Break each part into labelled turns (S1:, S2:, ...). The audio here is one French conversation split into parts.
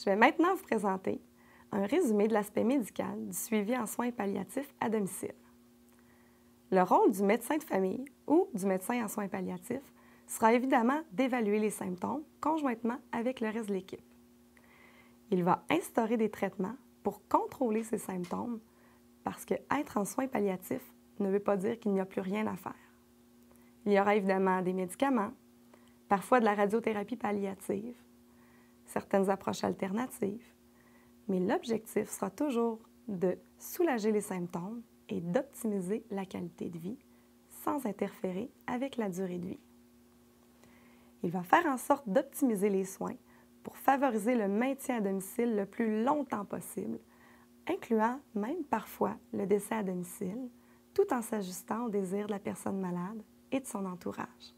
S1: Je vais maintenant vous présenter un résumé de l'aspect médical du suivi en soins palliatifs à domicile. Le rôle du médecin de famille ou du médecin en soins palliatifs sera évidemment d'évaluer les symptômes conjointement avec le reste de l'équipe. Il va instaurer des traitements pour contrôler ces symptômes parce que être en soins palliatifs ne veut pas dire qu'il n'y a plus rien à faire. Il y aura évidemment des médicaments, parfois de la radiothérapie palliative, certaines approches alternatives, mais l'objectif sera toujours de soulager les symptômes et d'optimiser la qualité de vie sans interférer avec la durée de vie. Il va faire en sorte d'optimiser les soins pour favoriser le maintien à domicile le plus longtemps possible, incluant même parfois le décès à domicile, tout en s'ajustant aux désirs de la personne malade et de son entourage.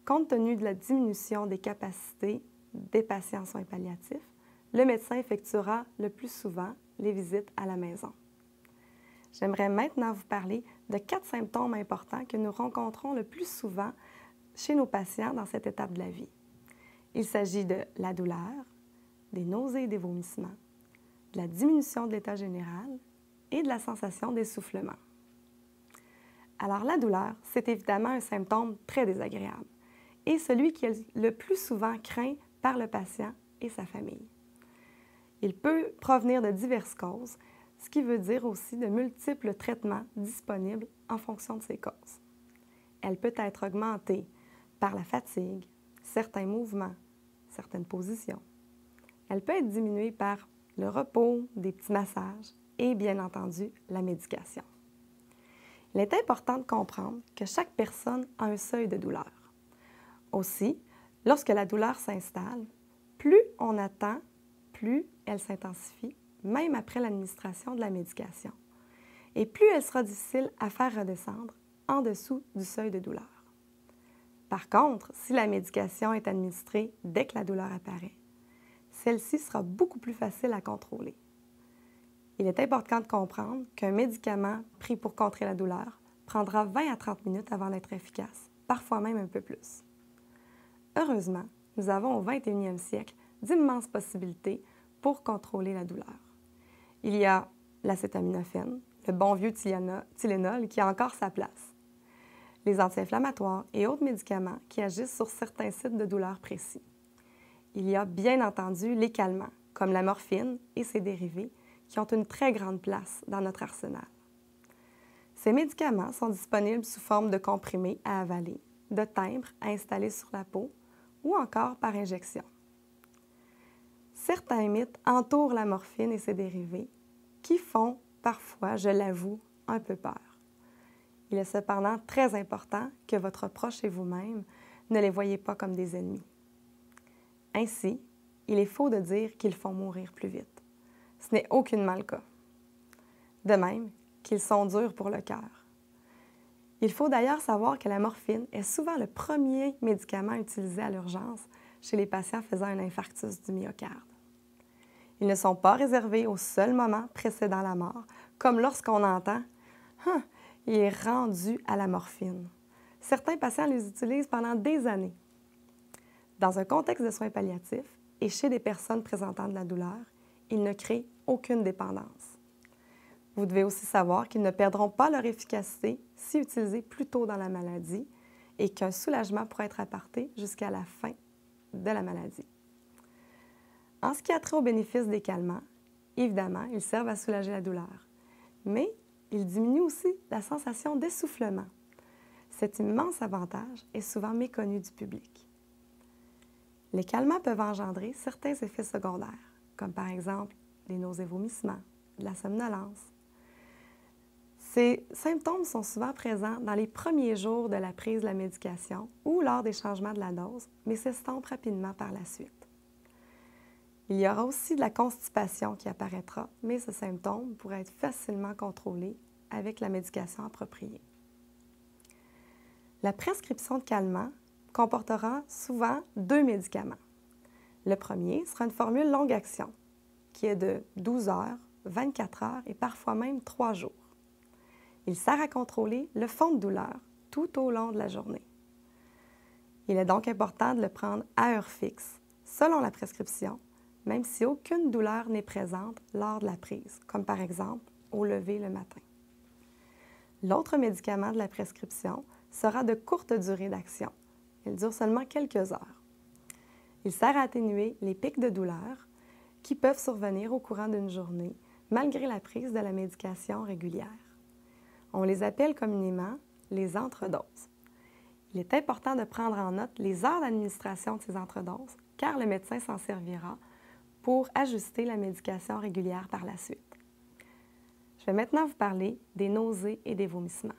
S1: Compte tenu de la diminution des capacités des patients en soins palliatifs, le médecin effectuera le plus souvent les visites à la maison. J'aimerais maintenant vous parler de 4 symptômes importants que nous rencontrons le plus souvent chez nos patients dans cette étape de la vie. Il s'agit de la douleur, des nausées et des vomissements, de la diminution de l'état général et de la sensation d'essoufflement. Alors la douleur, c'est évidemment un symptôme très désagréable et celui qui est le plus souvent craint par le patient et sa famille. Il peut provenir de diverses causes, ce qui veut dire aussi de multiples traitements disponibles en fonction de ces causes. Elle peut être augmentée par la fatigue, certains mouvements, certaines positions. Elle peut être diminuée par le repos, des petits massages et bien entendu la médication. Il est important de comprendre que chaque personne a un seuil de douleur. Aussi, lorsque la douleur s'installe, plus on attend, plus elle s'intensifie, même après l'administration de la médication. Et plus elle sera difficile à faire redescendre en dessous du seuil de douleur. Par contre, si la médication est administrée dès que la douleur apparaît, celle-ci sera beaucoup plus facile à contrôler. Il est important de comprendre qu'un médicament pris pour contrer la douleur prendra 20 à 30 minutes avant d'être efficace, parfois même un peu plus. Heureusement, nous avons au 21e siècle d'immenses possibilités pour contrôler la douleur. Il y a l'acétaminophène, le bon vieux Tylenol qui a encore sa place, les anti-inflammatoires et autres médicaments qui agissent sur certains sites de douleur précis. Il y a bien entendu les calmants, comme la morphine et ses dérivés, qui ont une très grande place dans notre arsenal. Ces médicaments sont disponibles sous forme de comprimés à avaler, de timbres à installer sur la peau ou encore par injection. Certains mythes entourent la morphine et ses dérivés qui font parfois, je l'avoue, un peu peur. Il est cependant très important que votre proche et vous-même ne les voyez pas comme des ennemis. Ainsi, il est faux de dire qu'ils font mourir plus vite. Ce n'est aucunement le cas. De même qu'ils sont durs pour le cœur. Il faut d'ailleurs savoir que la morphine est souvent le premier médicament utilisé à l'urgence chez les patients faisant un infarctus du myocarde. Ils ne sont pas réservés au seul moment précédant la mort, comme lorsqu'on entend « il est rendu à la morphine ». Certains patients les utilisent pendant des années. Dans un contexte de soins palliatifs et chez des personnes présentant de la douleur, ils ne créent aucune dépendance. Vous devez aussi savoir qu'ils ne perdront pas leur efficacité si utilisés plus tôt dans la maladie et qu'un soulagement pourra être apporté jusqu'à la fin de la maladie. En ce qui a trait aux bénéfices des calmants, évidemment, ils servent à soulager la douleur, mais ils diminuent aussi la sensation d'essoufflement. Cet immense avantage est souvent méconnu du public. Les calmants peuvent engendrer certains effets secondaires, comme par exemple des nausées et vomissements, de la somnolence. Ces symptômes sont souvent présents dans les premiers jours de la prise de la médication ou lors des changements de la dose, mais s'estompent rapidement par la suite. Il y aura aussi de la constipation qui apparaîtra, mais ce symptôme pourrait être facilement contrôlé avec la médication appropriée. La prescription de calmants comportera souvent 2 médicaments. Le premier sera une formule longue action, qui est de 12 heures, 24 heures et parfois même 3 jours. Il sert à contrôler le fond de douleur tout au long de la journée. Il est donc important de le prendre à heure fixe, selon la prescription, même si aucune douleur n'est présente lors de la prise, comme par exemple au lever le matin. L'autre médicament de la prescription sera de courte durée d'action. Il dure seulement quelques heures. Il sert à atténuer les pics de douleur qui peuvent survenir au courant d'une journée malgré la prise de la médication régulière. On les appelle communément les entredoses. Il est important de prendre en note les heures d'administration de ces entredoses car le médecin s'en servira pour ajuster la médication régulière par la suite. Je vais maintenant vous parler des nausées et des vomissements.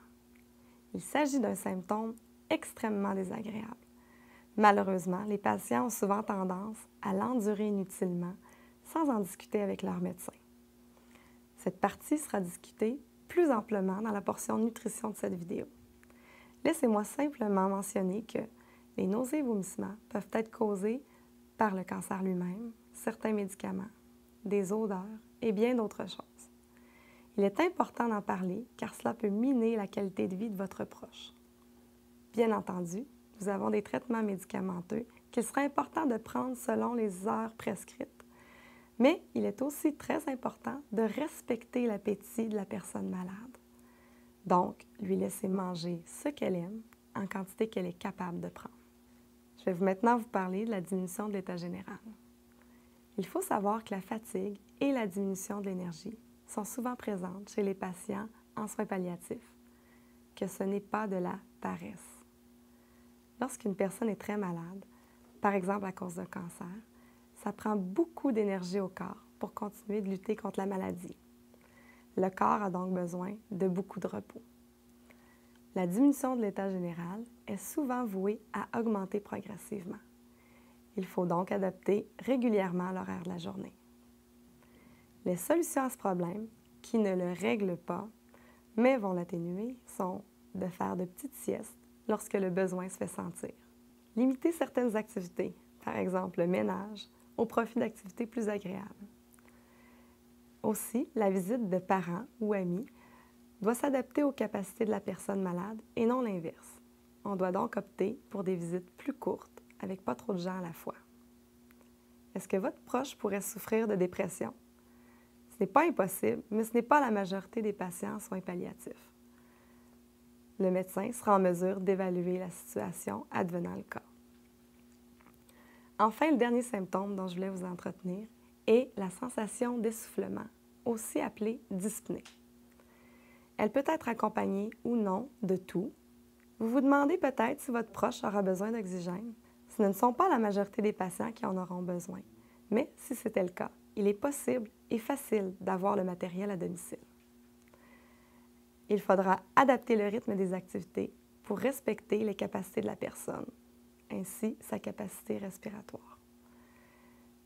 S1: Il s'agit d'un symptôme extrêmement désagréable. Malheureusement, les patients ont souvent tendance à l'endurer inutilement sans en discuter avec leur médecin. Cette partie sera discutée plus amplement dans la portion nutrition de cette vidéo. Laissez-moi simplement mentionner que les nausées et vomissements peuvent être causés par le cancer lui-même, certains médicaments, des odeurs et bien d'autres choses. Il est important d'en parler car cela peut miner la qualité de vie de votre proche. Bien entendu, nous avons des traitements médicamenteux qu'il sera important de prendre selon les heures prescrites. Mais il est aussi très important de respecter l'appétit de la personne malade. Donc, lui laisser manger ce qu'elle aime en quantité qu'elle est capable de prendre. Je vais maintenant vous parler de la diminution de l'état général. Il faut savoir que la fatigue et la diminution de l'énergie sont souvent présentes chez les patients en soins palliatifs, que ce n'est pas de la paresse. Lorsqu'une personne est très malade, par exemple à cause d'un cancer, ça prend beaucoup d'énergie au corps pour continuer de lutter contre la maladie. Le corps a donc besoin de beaucoup de repos. La diminution de l'état général est souvent vouée à augmenter progressivement. Il faut donc adapter régulièrement l'horaire de la journée. Les solutions à ce problème, qui ne le règlent pas, mais vont l'atténuer, sont de faire de petites siestes lorsque le besoin se fait sentir. Limiter certaines activités, par exemple le ménage, au profit d'activités plus agréables. Aussi, la visite de parents ou amis doit s'adapter aux capacités de la personne malade et non l'inverse. On doit donc opter pour des visites plus courtes, avec pas trop de gens à la fois. Est-ce que votre proche pourrait souffrir de dépression? Ce n'est pas impossible, mais ce n'est pas la majorité des patients en soins palliatifs. Le médecin sera en mesure d'évaluer la situation advenant le cas. Enfin, le dernier symptôme dont je voulais vous entretenir est la sensation d'essoufflement, aussi appelée dyspnée. Elle peut être accompagnée ou non de toux. Vous vous demandez peut-être si votre proche aura besoin d'oxygène. Ce ne sont pas la majorité des patients qui en auront besoin, mais si c'était le cas, il est possible et facile d'avoir le matériel à domicile. Il faudra adapter le rythme des activités pour respecter les capacités de la personne, ainsi sa capacité respiratoire.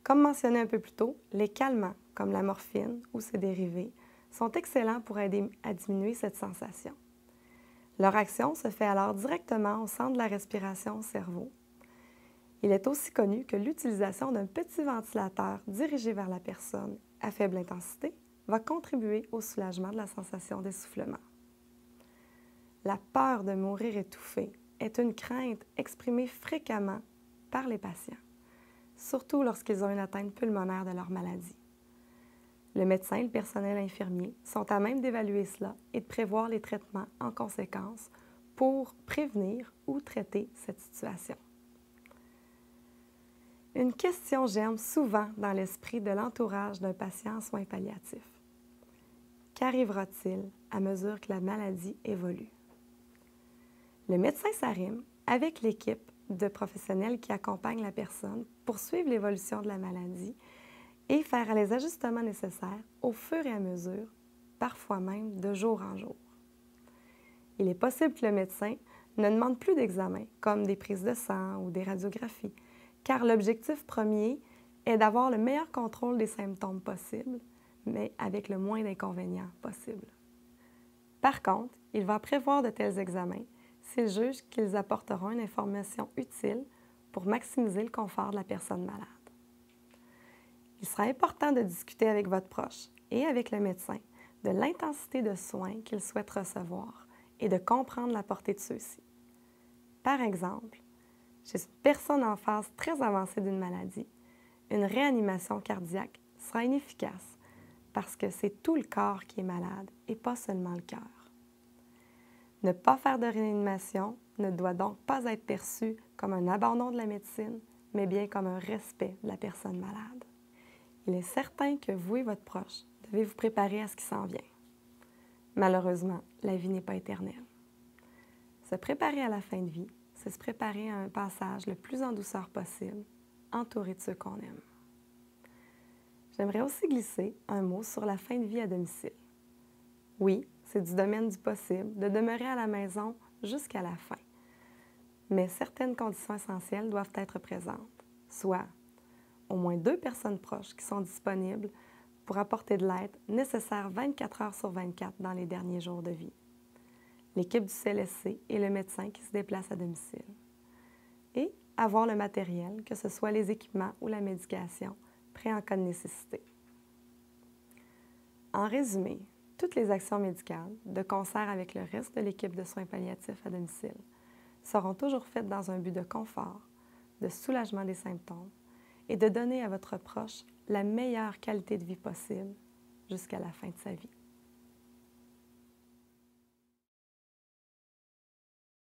S1: Comme mentionné un peu plus tôt, les calmants, comme la morphine ou ses dérivés, sont excellents pour aider à diminuer cette sensation. Leur action se fait alors directement au centre de la respiration au cerveau. Il est aussi connu que l'utilisation d'un petit ventilateur dirigé vers la personne à faible intensité va contribuer au soulagement de la sensation d'essoufflement. La peur de mourir étouffé est une crainte exprimée fréquemment par les patients, surtout lorsqu'ils ont une atteinte pulmonaire de leur maladie. Le médecin et le personnel infirmier sont à même d'évaluer cela et de prévoir les traitements en conséquence pour prévenir ou traiter cette situation. Une question germe souvent dans l'esprit de l'entourage d'un patient en soins palliatifs. Qu'arrivera-t-il à mesure que la maladie évolue? Le médecin s'arrime avec l'équipe de professionnels qui accompagnent la personne pour suivre l'évolution de la maladie et faire les ajustements nécessaires au fur et à mesure, parfois même de jour en jour. Il est possible que le médecin ne demande plus d'examens, comme des prises de sang ou des radiographies, car l'objectif premier est d'avoir le meilleur contrôle des symptômes possible, mais avec le moins d'inconvénients possible. Par contre, il va prévoir de tels examens s'il juge qu'ils apporteront une information utile pour maximiser le confort de la personne malade. Il sera important de discuter avec votre proche et avec le médecin de l'intensité de soins qu'il souhaite recevoir et de comprendre la portée de ceux-ci. Par exemple, chez une personne en phase très avancée d'une maladie, une réanimation cardiaque sera inefficace parce que c'est tout le corps qui est malade et pas seulement le cœur. Ne pas faire de réanimation ne doit donc pas être perçu comme un abandon de la médecine, mais bien comme un respect de la personne malade. Il est certain que vous et votre proche devez vous préparer à ce qui s'en vient. Malheureusement, la vie n'est pas éternelle. Se préparer à la fin de vie, c'est se préparer à un passage le plus en douceur possible, entouré de ceux qu'on aime. J'aimerais aussi glisser un mot sur la fin de vie à domicile. Oui, c'est du domaine du possible de demeurer à la maison jusqu'à la fin. Mais certaines conditions essentielles doivent être présentes, soit au moins 2 personnes proches qui sont disponibles pour apporter de l'aide nécessaire 24 heures sur 24 dans les derniers jours de vie, l'équipe du CLSC et le médecin qui se déplace à domicile, et avoir le matériel, que ce soit les équipements ou la médication, prêt en cas de nécessité. En résumé, toutes les actions médicales, de concert avec le reste de l'équipe de soins palliatifs à domicile, seront toujours faites dans un but de confort, de soulagement des symptômes et de donner à votre proche la meilleure qualité de vie possible jusqu'à la fin de sa vie.